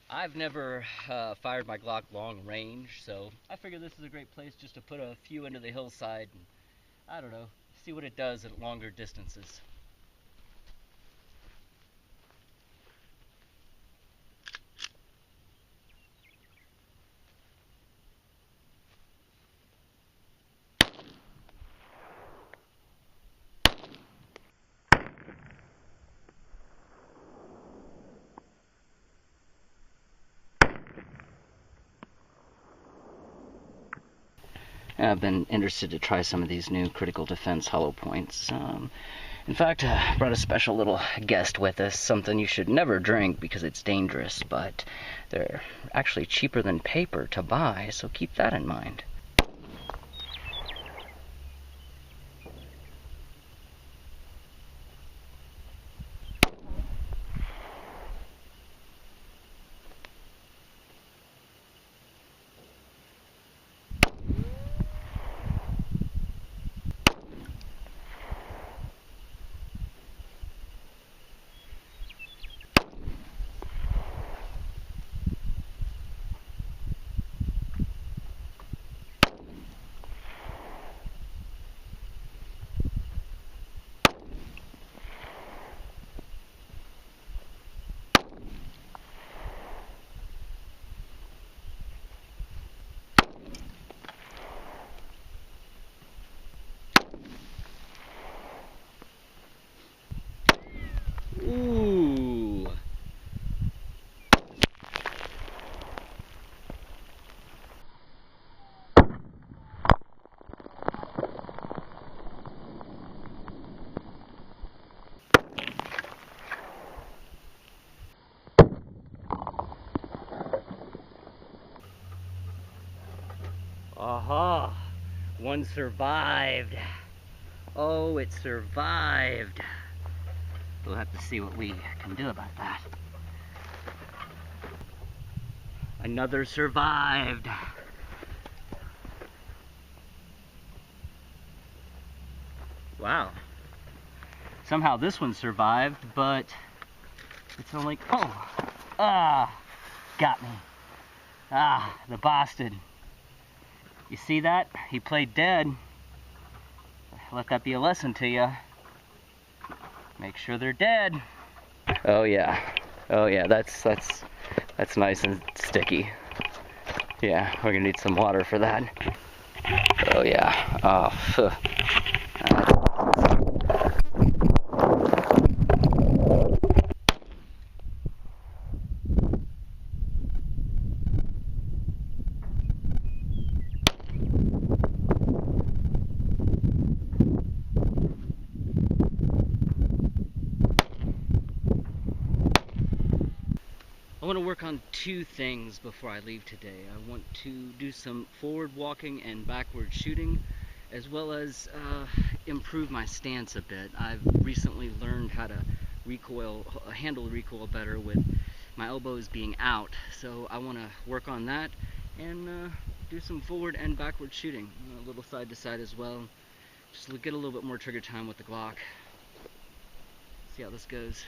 I've never fired my Glock long range, so I figure this is a great place just to put a few into the hillside and, I don't know, see what it does at longer distances. I've been interested to try some of these new critical defense hollow points. In fact, I brought a special little guest with us, something you should never drink because it's dangerous, but they're actually cheaper than paper to buy, so keep that in mind. Ooh. Aha! One survived. Oh, it survived. We'll have to see what we can do about that. Another survived. Wow. Somehow this one survived, but it's only, got me. The bastard. You see that? He played dead. Let that be a lesson to you. Make sure they're dead. Oh yeah. Oh yeah, that's nice and sticky. Yeah, we're gonna need some water for that. Oh yeah. Oh, I want to work on two things before I leave today. I want to do some forward walking and backward shooting, as well as improve my stance a bit. I've recently learned how to handle recoil better with my elbows being out, so I want to work on that and do some forward and backward shooting, a little side to side as well. Just get a little bit more trigger time with the Glock. See how this goes.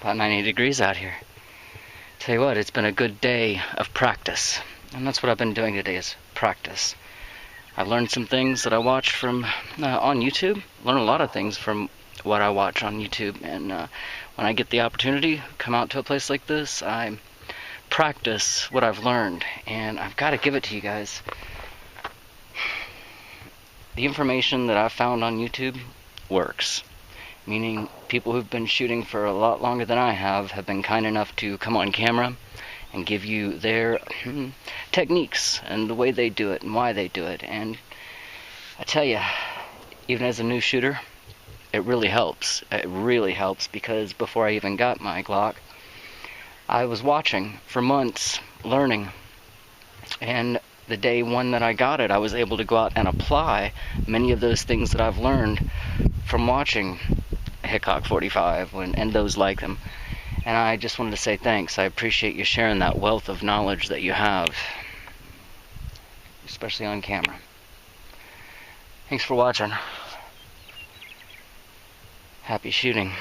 About 90 degrees out here. Tell you what, it's been a good day of practice. And that's what I've been doing today, is practice. I learned some things that I watched from on YouTube. Learn a lot of things from what I watch on YouTube. And when I get the opportunity to come out to a place like this, I practice what I've learned. And I've got to give it to you guys. The information that I've found on YouTube works. Meaning people who've been shooting for a lot longer than I have been kind enough to come on camera and give you their techniques and the way they do it and why they do it. And I tell you, even as a new shooter, it really helps. It really helps, because before I even got my Glock, I was watching for months, learning. And the day one that I got it, I was able to go out and apply many of those things that I've learned from watching Hickok 45 and those like them. And I just wanted to say thanks. I appreciate you sharing that wealth of knowledge that you have, especially on camera. Thanks for watching. Happy shooting.